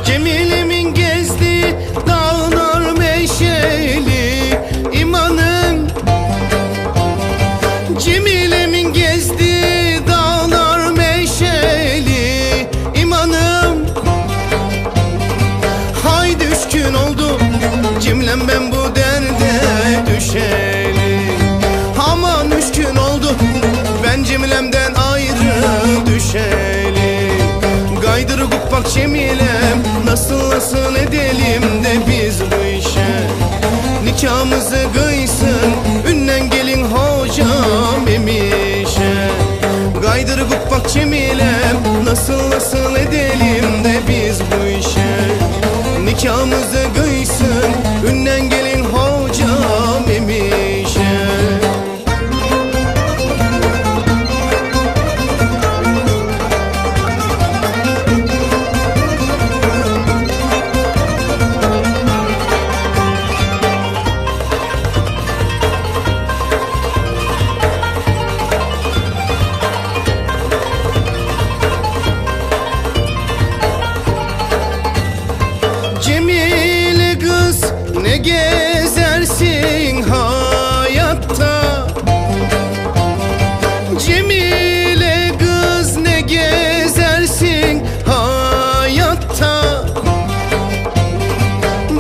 Cemile'min gezdi dağlar meşeli imanım. Cemile'min gezdi dağlar meşeli imanım. Haydi 3 gün oldu Cemilem ben bu derde düşeli. Aman 3 gün oldu ben Cemilem'den ayrı düşeli. Gaydırıp bak Cemilem nasıl edelim de biz bu işe. Nikahımızı kıysın ünnen gelin hocam emişe. Gaydırıp bak Cemilem nasıl edelim de biz bu işe. Nikahımızı kıysın ünnen gelin hocam emişe. Cemile kız ne gezersin hayatta. Cemile kız ne gezersin hayatta.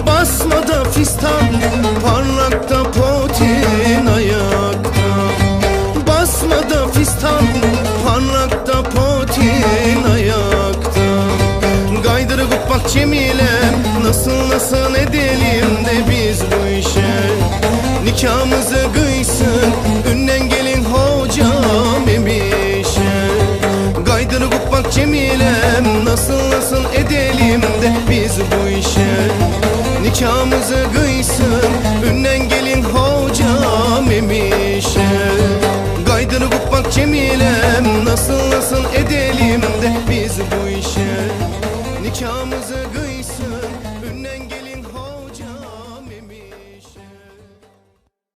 Basmada fistan parlakta potin ayakta. Basmada fistan parlakta potin ayakta. Gaydırıp bak Cemilem nasıl edelim de biz bu işe. Nikahımızı kıysın ünnen gelin hocam emişe. Gaydırıp bak Cemilem nasıl edelim de biz bu işe. Nikahımızı kıysın